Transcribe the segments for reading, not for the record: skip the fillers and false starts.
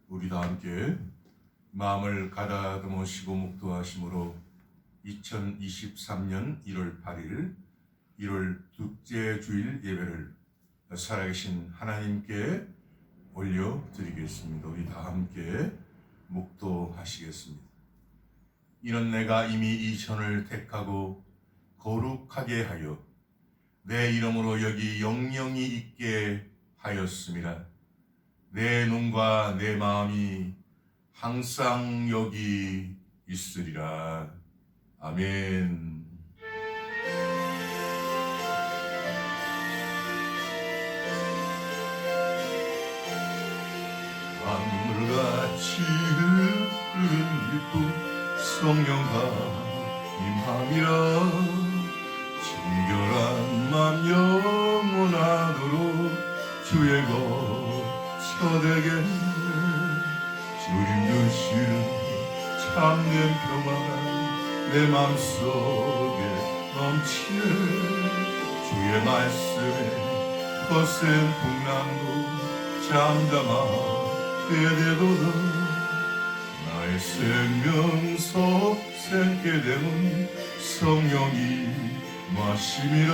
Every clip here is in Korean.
우리 다 함께 마음을 가다듬으시고 묵도하심으로 2023년 1월 8일 1월 둘째 주일 예배를 살아계신 하나님께 올려드리겠습니다. 우리 다 함께 묵도하시겠습니다. 이는 내가 이미 이 전을 택하고 거룩하게 하여 내 이름으로 여기 영영이 있게 하였습니다. 내 눈과 내 마음이 항상 여기 있으리라. 아멘. 강물같이 흐르는 기쁨 성령과 임함이라. 정결한 맘 영원하도록 주의 거처되겠네. 주님 주시는 참된 평화가 내 맘속에 넘치네. 주의 말씀에 거센 풍랑도 잠잠하 되도다. 나의 생명석 샘게 되면 성령이 마심이라.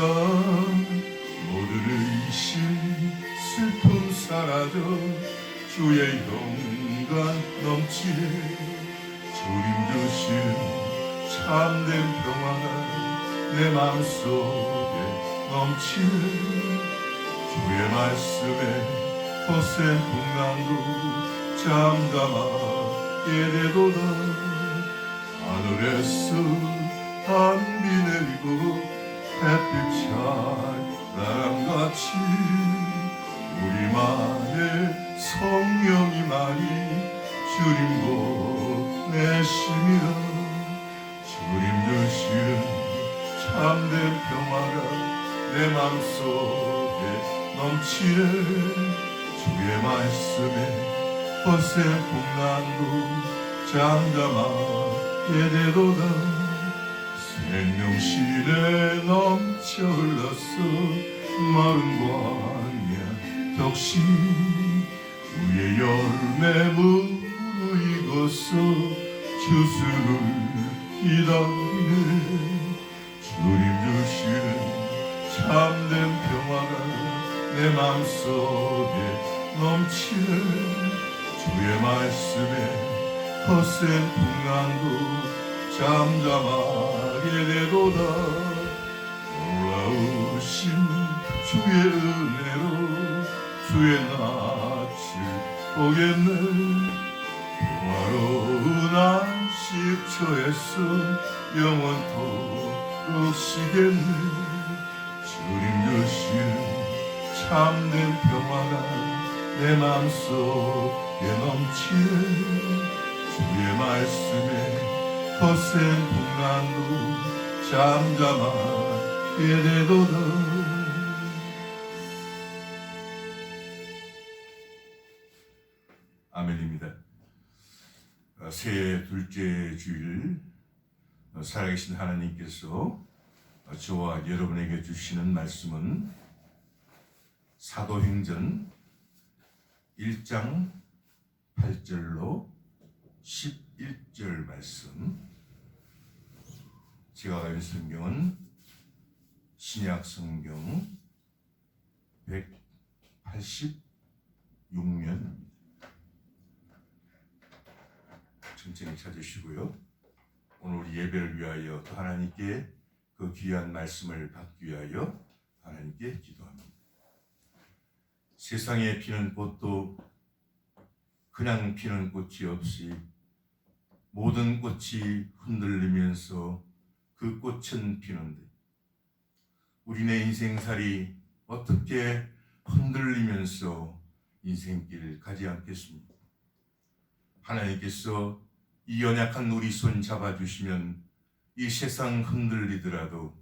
모든 의심 슬픔 사라져 주의 영광 넘치네. 주님 주신 참된 평화가 내 맘속에 넘치네. 주의 말씀에 거센 풍랑도 잠잠하게 되도다. 하늘에서 한비 내리고 햇빛 찬란함같이 우리만의 성령이 많이 주님 보내심이라. 주님 주시는 참된 평화가 내 맘속에 넘치네. 주의 말씀에 거센 풍랑도 잠잠하게 되도다. 생명실에 넘쳐 흘렀어 마른 광야 덕심. 주의 열매 무르익어서 주수를 기다리네. 주님 주시는 참된 평화가 내 맘속에 넘치네. 주의 말씀에 거센 풍랑도 잠잠하게 되도다. 놀라우신 주의 은혜로 주의 낯을 보겠네. 평화로운 안식처에서 영원토록 쉬겠네. 주님 주신 참된 평화가 내 맘속에 넘치네. 주의 말씀에 거센 풍랑도 잠잠하게 되도다. 아멘입니다. 새해 둘째 주일 살아계신 하나님께서 저와 여러분에게 주시는 말씀은 사도행전 1장 8절로 11절 말씀. 제가 가진 성경은 신약 성경 186면입니다. 천천히 찾으시고요. 오늘 우리 예배를 위하여 또 하나님께 그 귀한 말씀을 받기 위하여 하나님께 기도합니다. 세상에 피는 꽃도 그냥 피는 꽃이 없이 모든 꽃이 흔들리면서 그 꽃은 피는데 우리네 인생살이 어떻게 흔들리면서 인생길을 가지 않겠습니까? 하나님께서 이 연약한 우리 손 잡아주시면 이 세상 흔들리더라도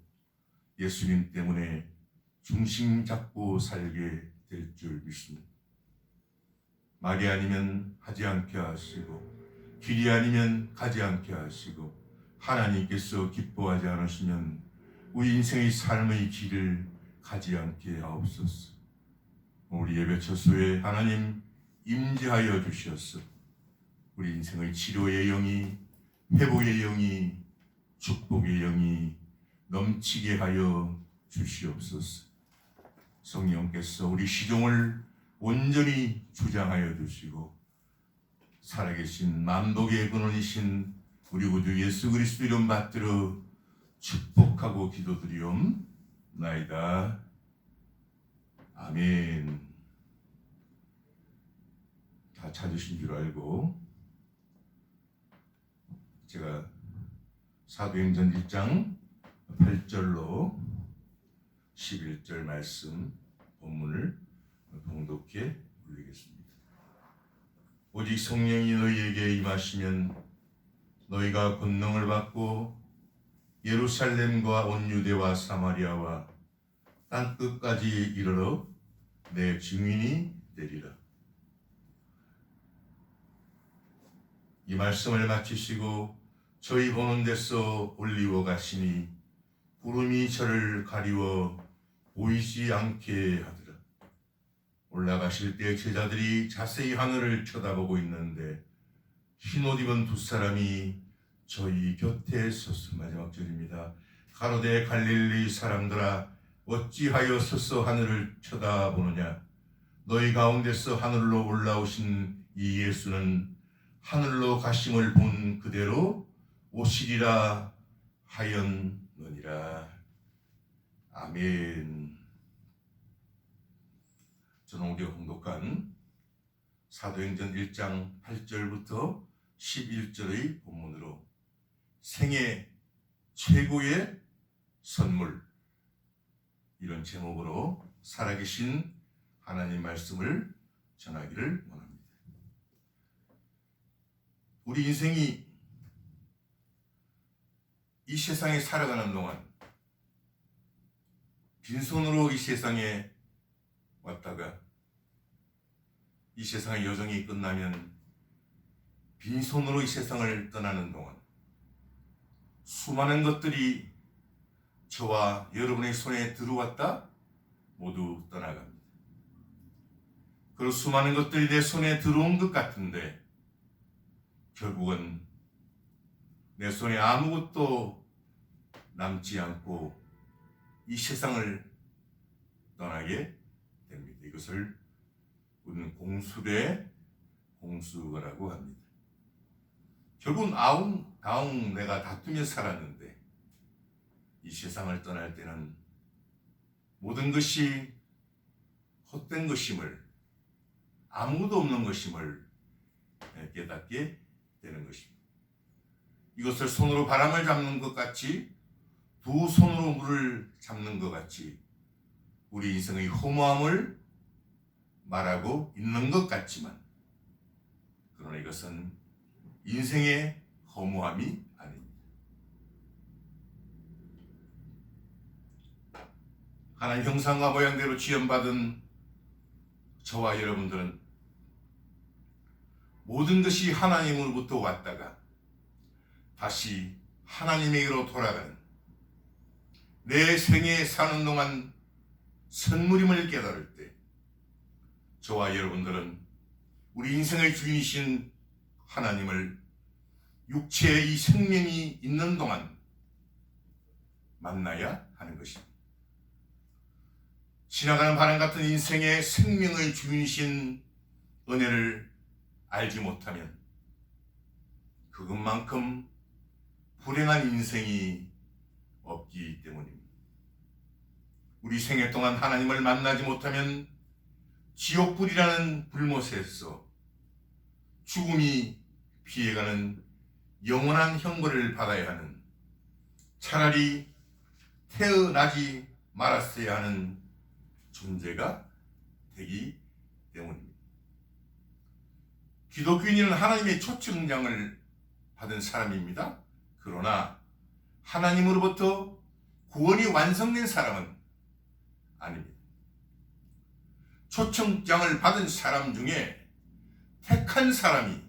예수님 때문에 중심 잡고 살게 될 줄 믿습니다. 말이 아니면 하지 않게 하시고 길이 아니면 가지 않게 하시고 하나님께서 기뻐하지 않으시면 우리 인생의 삶의 길을 가지 않게 하옵소서. 우리 예배 처소에 하나님 임재하여 주시옵소서. 우리 인생의 치료의 영이, 회복의 영이, 축복의 영이 넘치게 하여 주시옵소서. 성령께서 우리 시종을 온전히 주장하여 주시고 살아계신 만복의 근원이신 우리 구주 예수 그리스도 이름 받들어 축복하고 기도드리옵나이다. 아멘. 다 찾으신 줄 알고 제가 사도행전 1장 8절로 11절 말씀 본문을 봉독해 올리겠습니다. 오직 성령이 너희에게 임하시면 너희가 권능을 받고 예루살렘과 온 유대와 사마리아와 땅 끝까지 이르러 내 증인이 되리라. 이 말씀을 마치시고 저희 보는 데서 올리워 가시니 구름이 저를 가리워 보이지 않게 하더라. 올라가실 때 제자들이 자세히 하늘을 쳐다보고 있는데 흰옷 입은 두 사람이 저희 곁에 섰어. 마지막 절입니다. 가로되 갈릴리 사람들아 어찌하여 서서 하늘을 쳐다보느냐. 너희 가운데서 하늘로 올라오신 이 예수는 하늘로 가심을 본 그대로 오시리라 하였느니라. 아멘. 저는 오늘 봉독한 사도행전 1장 8절부터 11절의 본문으로 생애 최고의 선물, 이런 제목으로 살아계신 하나님 말씀을 전하기를 원합니다. 우리 인생이 이 세상에 살아가는 동안 빈손으로 이 세상에 왔다가 이 세상의 여정이 끝나면 빈손으로 이 세상을 떠나는 동안 수많은 것들이 저와 여러분의 손에 들어왔다 모두 떠나갑니다. 그리고 수많은 것들이 내 손에 들어온 것 같은데 결국은 내 손에 아무것도 남지 않고 이 세상을 떠나게 됩니다. 이것을 우리는 공수대 공수거라고 합니다. 결국은 아웅다웅 내가 다투며 살았는데 이 세상을 떠날 때는 모든 것이 헛된 것임을, 아무것도 없는 것임을 깨닫게 되는 것입니다. 이것을 손으로 바람을 잡는 것 같이, 두 손으로 물을 잡는 것 같이 우리 인생의 허무함을 말하고 있는 것 같지만, 그러나 이것은 인생의 허무함이 아닙니다. 하나님 형상과 모양대로 지음받은 저와 여러분들은 모든 것이 하나님으로부터 왔다가 다시 하나님에게로 돌아가는 내 생에 사는 동안 선물임을 깨달을 때 저와 여러분들은 우리 인생의 주인이신 하나님을 육체의 이 생명이 있는 동안 만나야 하는 것입니다. 지나가는 바람 같은 인생의 생명의 주인이신 은혜를 알지 못하면 그것만큼 불행한 인생이 없기 때문입니다. 우리 생애 동안 하나님을 만나지 못하면 지옥불이라는 불못에서 죽음이 피해가는 영원한 형벌을 받아야 하는, 차라리 태어나지 말았어야 하는 존재가 되기 때문입니다. 기독교인은 하나님의 초청장을 받은 사람입니다. 그러나 하나님으로부터 구원이 완성된 사람은 아닙니다. 초청장을 받은 사람 중에 택한 사람이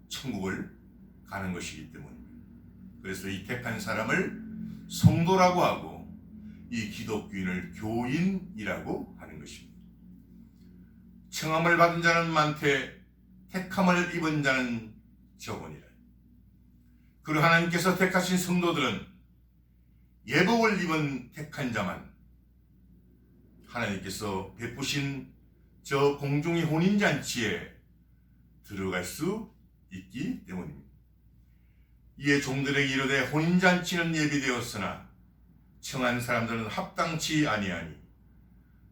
천국을 가는 것이기 때문입니다. 그래서 이 택한 사람을 성도라고 하고 이 기독교인을 교인이라고 하는 것입니다. 청함을 받은 자는 많되 택함을 입은 자는 적으니라. 그리고 하나님께서 택하신 성도들은 예복을 입은 택한 자만 하나님께서 베푸신 저 공중의 혼인잔치에 들어갈 수 있기 때문입니다. 이에 종들에게 이르되 혼인잔치는 예비되었으나 청한 사람들은 합당치 아니하니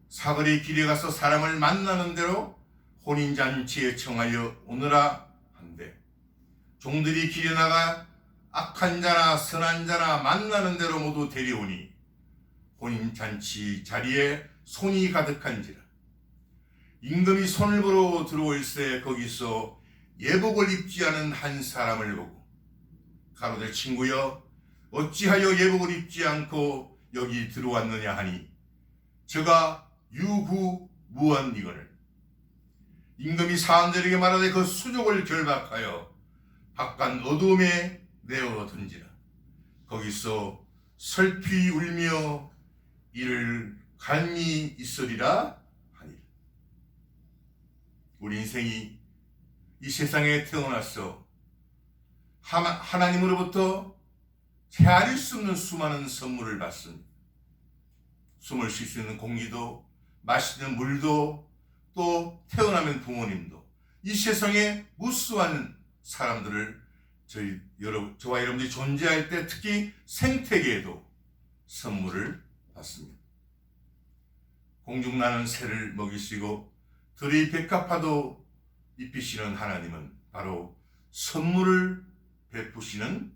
사거리 길에 가서 사람을 만나는 대로 혼인잔치에 청하여 오너라 한대 종들이 길에 나가 악한 자나 선한 자나 만나는 대로 모두 데려오니 혼인잔치 자리에 손이 가득한지라. 임금이 손을 보러 들어올세 거기서 예복을 입지 않은 한 사람을 보고 가로되 친구여 어찌하여 예복을 입지 않고 여기 들어왔느냐 하니 저가 유구무원이거늘. 임금이 사람들에게 말하되 그 수족을 결박하여 바깥 어두움에 내어 던지라. 거기서 슬피 울며 이를 갈미 있으리라 하니. 우리 인생이 이 세상에 태어나서 하나님으로부터 헤아릴 수 없는 수많은 선물을 받습니다. 숨을 쉴 수 있는 공기도, 마시는 물도, 또 태어나면 부모님도, 이 세상에 무수한 사람들을 저와 여러분들이 존재할 때 특히 생태계에도 선물을 받습니다. 공중 나는 새를 먹이시고 들의 백합화도 입히시는 하나님은 바로 선물을 베푸시는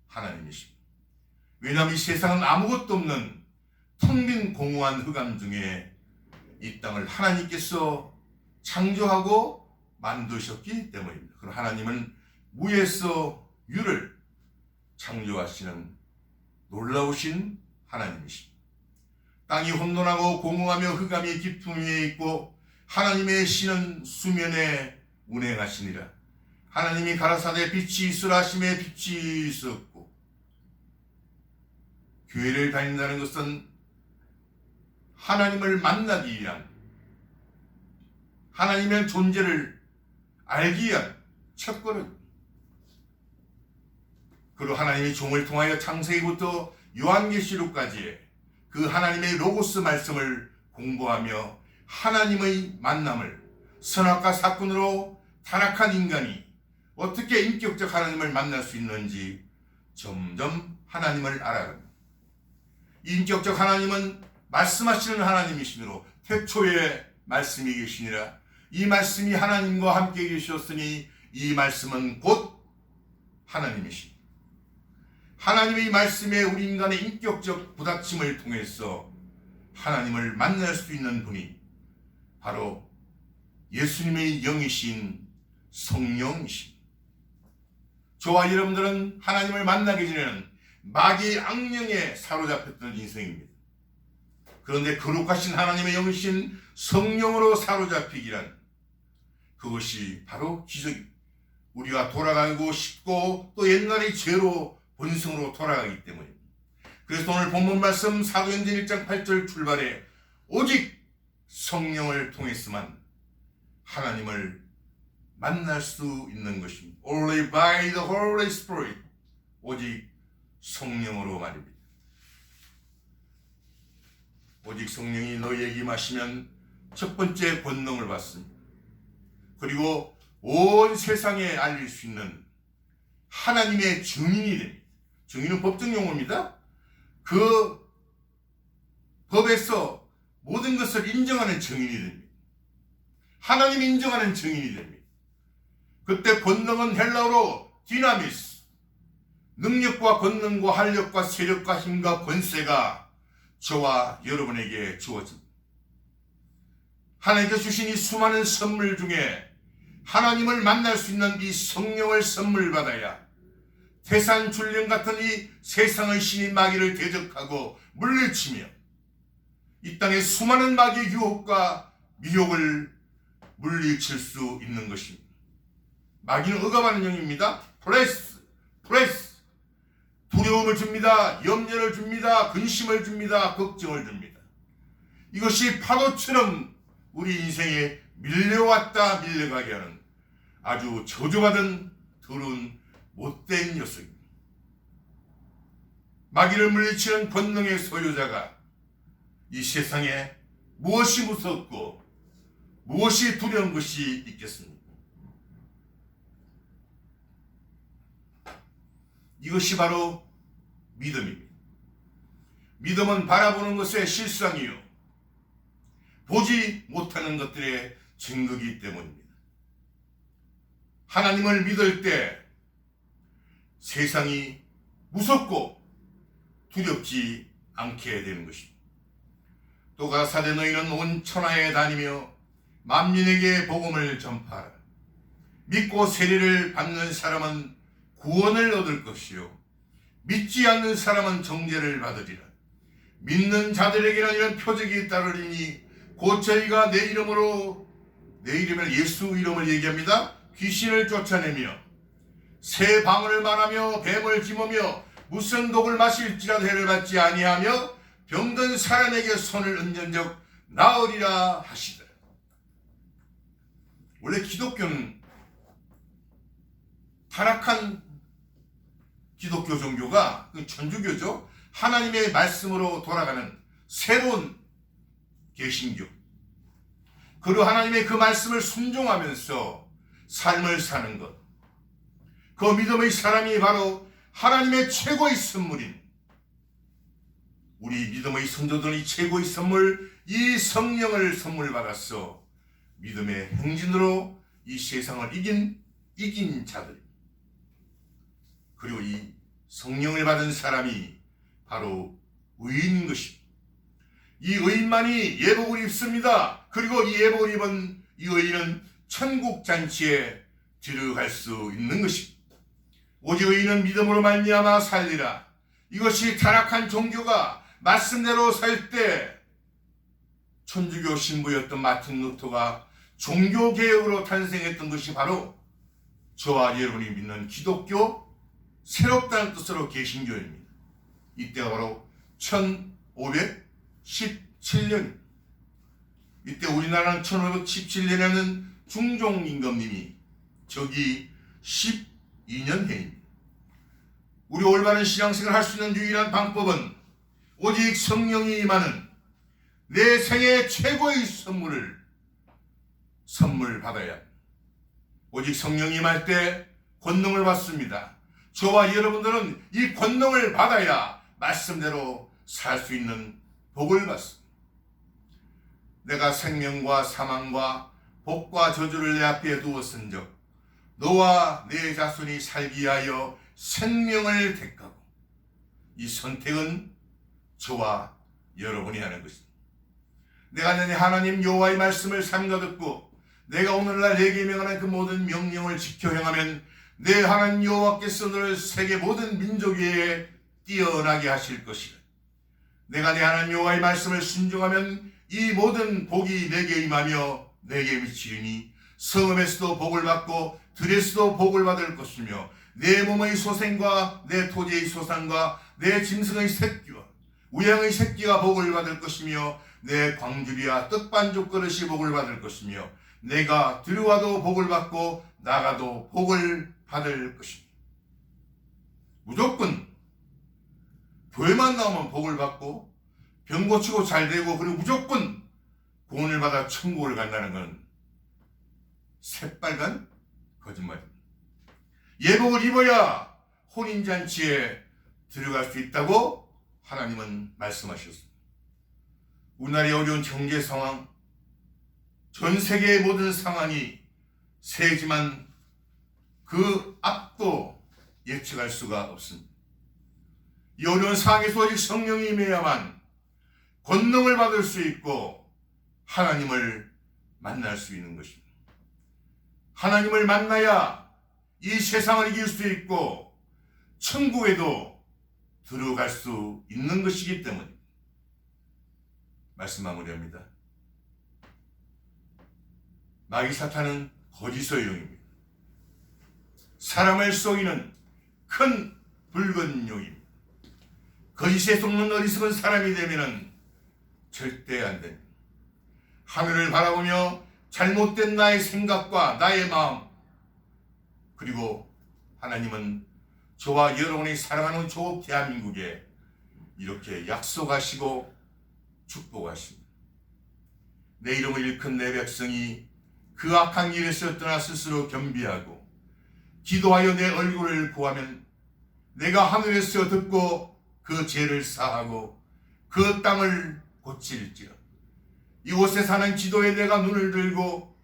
하나님이십니다. 왜냐하면 이 세상은 아무것도 없는 텅 빈 공허한 흑암 중에 이 땅을 하나님께서 창조하고 만드셨기 때문입니다. 그럼 하나님은 무에서 유를 창조하시는 놀라우신 하나님이십니다. 땅이 혼돈하고 공허하며 흑암이 깊음 위에 있고 하나님의 신은 수면에 운행하시니라. 하나님이 가라사대 빛이 있으라 하심에 빛이 있었고. 교회를 다닌다는 것은 하나님을 만나기 위한, 하나님의 존재를 알기 위한 첫걸음. 그리고 하나님이 종을 통하여 창세기부터 요한계시록까지의 그 하나님의 로고스 말씀을 공부하며 하나님의 만남을, 선악과 사건으로 타락한 인간이 어떻게 인격적 하나님을 만날 수 있는지 점점 하나님을 알아갑니다. 인격적 하나님은 말씀하시는 하나님이시므로 태초에 말씀이 계시니라. 이 말씀이 하나님과 함께 계셨으니 이 말씀은 곧 하나님이시니, 하나님의 말씀에 우리 인간의 인격적 부닥침을 통해서 하나님을 만날 수 있는 분이 바로 예수님의 영이신 성령이십니다. 저와 여러분들은 하나님을 만나기 전에는 마귀의 악령에 사로잡혔던 인생입니다. 그런데 거룩하신 하나님의 영이신 성령으로 사로잡히기란, 그것이 바로 기적입니다. 우리가 돌아가고 싶고 또 옛날의 죄로 본성으로 돌아가기 때문입니다. 그래서 오늘 본문 말씀 사도행전 1장 8절 출발에 오직 성령을 통해서만 하나님을 만날 수 있는 것입니다. Only by the Holy Spirit. 오직 성령으로 말입니다. 오직 성령이 너희에게 임하시면 첫 번째 권능을 받습니다. 그리고 온 세상에 알릴 수 있는 하나님의 증인이 됩니다. 증인은 법정 용어입니다. 그 법에서 모든 것을 인정하는 증인이 됩니다. 하나님이 인정하는 증인이 됩니다. 그때 권능은 헬라어로 디나미스, 능력과 권능과 활력과 세력과 힘과 권세가 저와 여러분에게 주어집니다. 하나님께서 주신 이 수많은 선물 중에 하나님을 만날 수 있는 이 성령을 선물 받아야 태산줄령 같은 이 세상의 신이 마귀를 대적하고 물리치며 이 땅의 수많은 마귀의 유혹과 미혹을 물리칠 수 있는 것입니다. 마귀는 억압하는 영입니다. 프레스, 두려움을 줍니다. 염려를 줍니다. 근심을 줍니다. 걱정을 줍니다. 이것이 파도처럼 우리 인생에 밀려왔다 밀려가게 하는 아주 저주받은 더러운 못된 녀석입니다. 마귀를 물리치는 권능의 소유자가 이 세상에 무엇이 무섭고 무엇이 두려운 것이 있겠습니까? 이것이 바로 믿음입니다. 믿음은 바라보는 것의 실상이요, 보지 못하는 것들의 증거이기 때문입니다. 하나님을 믿을 때 세상이 무섭고 두렵지 않게 되는 것입니다. 또 가라사대 너희는 온 천하에 다니며 만민에게 복음을 전파하라. 믿고 세례를 받는 사람은 구원을 얻을 것이요 믿지 않는 사람은 정죄를 받으리라. 믿는 자들에게는 이런 표적이 따르리니 곧 저희가 내 이름을 예수 이름을 얘기합니다. 귀신을 쫓아내며 새 방언을 말하며 뱀을 짚으며 무슨 독을 마실지라도 해를 받지 아니하며 병든 사람에게 손을 얹은 적 나으리라 하시더라. 원래 기독교는 타락한 기독교 종교가 천주교죠. 하나님의 말씀으로 돌아가는 새로운 개신교. 그리고 하나님의 그 말씀을 순종하면서 삶을 사는 것. 그 믿음의 사람이 바로 하나님의 최고의 선물인, 우리 믿음의 성도들이 최고의 선물, 이 성령을 선물 받았어 믿음의 행진으로 이 세상을 이긴 자들. 그리고 이 성령을 받은 사람이 바로 의인인 것입니다. 이 의인만이 예복을 입습니다. 그리고 이 예복을 입은 이 의인은 천국 잔치에 들어갈 수 있는 것입니다. 오직 의인은 믿음으로 말미암아 살리라. 이것이 타락한 종교가 말씀대로 살 때 천주교 신부였던 마틴 루터가 종교개혁으로 탄생했던 것이 바로 저와 여러분이 믿는 기독교 새롭다는 뜻으로 개신교입니다. 이때가 바로 1517년. 이때 우리나라는 1517년에는 중종임금님이 저기 12년 해입니다. 우리 올바른 신앙생활을 할 수 있는 유일한 방법은 오직 성령이 임하는 내 생애 최고의 선물 받아야 합니다. 오직 성령이 임할 때 권능을 받습니다. 저와 여러분들은 이 권능을 받아야 말씀대로 살 수 있는 복을 받습니다. 내가 생명과 사망과 복과 저주를 내 앞에 두었은즉 너와 내 자손이 살기 위하여 생명을 택하고, 이 선택은 저와 여러분이 하는 것입니다. 내가 내 하나님 여호와의 말씀을 삼가 듣고 내가 오늘날 내게 명하는 그 모든 명령을 지켜 행하면 내 하나님 여호와께서 너를 세계 모든 민족 위에 뛰어나게 하실 것이라. 내가 내 하나님 여호와의 말씀을 순종하면 이 모든 복이 내게 임하며 내게 미치리니 성읍에서도 복을 받고 들에서도 복을 받을 것이며 내 몸의 소생과 내 토지의 소산과 내 짐승의 새끼와 우양의 새끼가 복을 받을 것이며 내 광주리와 떡반죽 그릇이 복을 받을 것이며 내가 들어와도 복을 받고 나가도 복을 받을 것입니다. 무조건 교회만 나오면 복을 받고 병 고치고 잘 되고 그리고 무조건 구원을 받아 천국을 간다는 건 새빨간 거짓말입니다. 예복을 입어야 혼인잔치에 들어갈 수 있다고 하나님은 말씀하셨습니다. 우리나라의 어려운 경제 상황, 전 세계의 모든 상황이 세지만 그 앞도 예측할 수가 없습니다. 이 어려운 상황에서 오직 성령이 임해야만 권능을 받을 수 있고 하나님을 만날 수 있는 것입니다. 하나님을 만나야 이 세상을 이길 수 있고 천국에도 들어갈 수 있는 것이기 때문입니다. 말씀 마무리합니다. 마귀 사탄은 거짓의 영입니다. 사람을 속이는 큰 붉은 용입니다. 거짓에 속는 어리석은 사람이 되면 절대 안 됩니다. 하늘을 바라보며 잘못된 나의 생각과 나의 마음, 그리고 하나님은 저와 여러분이 사랑하는 조국 대한민국에 이렇게 약속하시고 축복하십니다. 내 이름을 일컫는 내 백성이 그 악한 길에서 떠나 스스로 겸비하고 기도하여 내 얼굴을 구하면 내가 하늘에서 듣고 그 죄를 사하고 그 땅을 고칠지라. 이곳에 사는 기도에 내가 눈을 들고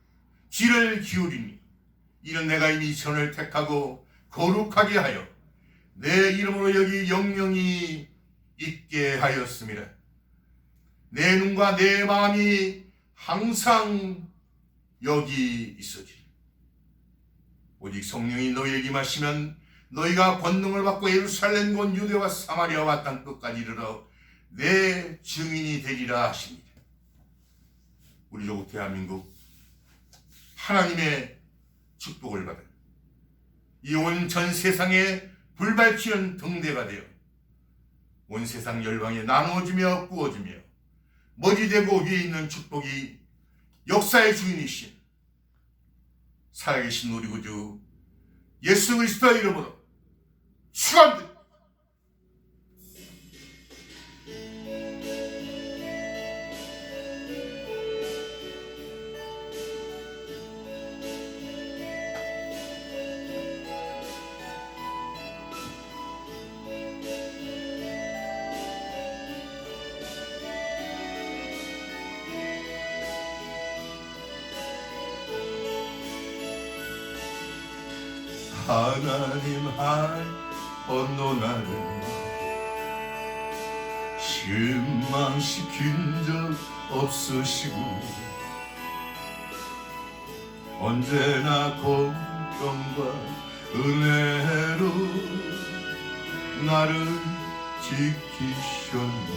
귀를 기울이니 이는 내가 이미 전을 택하고 거룩하게 하여 내 이름으로 여기 영영이 있게 하였습니다. 내 눈과 내 마음이 항상 여기 있어지리. 오직 성령이 너희에게 임하시면 너희가 권능을 받고 예루살렘 곧 유대와 사마리아와 땅 끝까지 이르러 내 증인이 되리라 하십니다. 우리 조국 대한민국 하나님의 축복을 받아 이 온 전 세상에 불발치는 등대가 되어 온 세상 열방에 나누어지며 구워지며 머리 되고 위에 있는 축복이 역사의 주인이신 살아계신 우리 구주 예수 그리스도의 이름으로 축원드립니다. 하나님 언노나를 실망시킨 적 없으시고 언제나 공평과 은혜로 나를 지키셨네.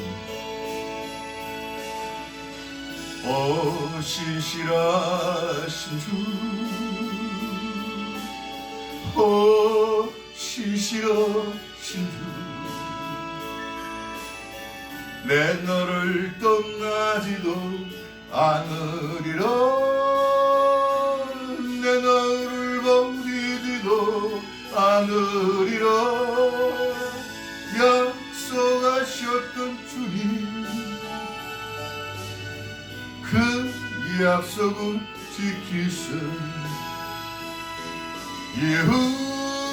신실하신 주 신실하신 주 내 너를 떠나지도 않으리라. 내 너를 버리지도 않으리라. 약속하셨던 주님 그 약속은 지키시리.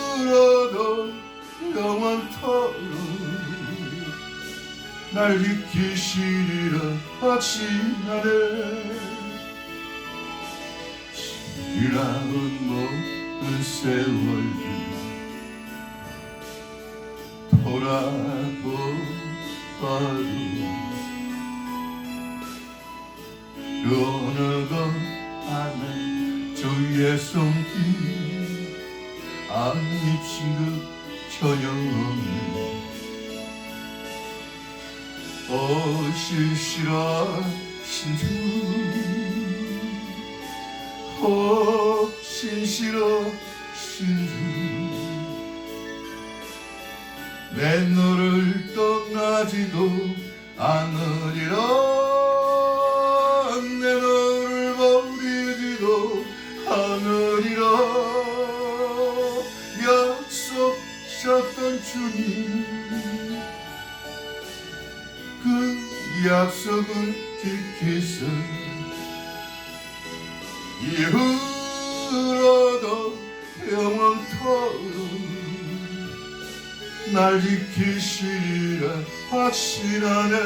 이후로도 영원토록 날 지키시리라 확신하네. 지나온 모든 세월이 돌아보아도 어느 것 안에 주의 손길 안 입힌 것 전혀 없네. 신실하신 주 신실하신 주 내 너를 떠나지도 않으리라. 내 너를 버리지도 않으리라. 약속하셨던 주님 그 약속을 지키사 이후로도 영원토록 날 지키시리라 확신하네.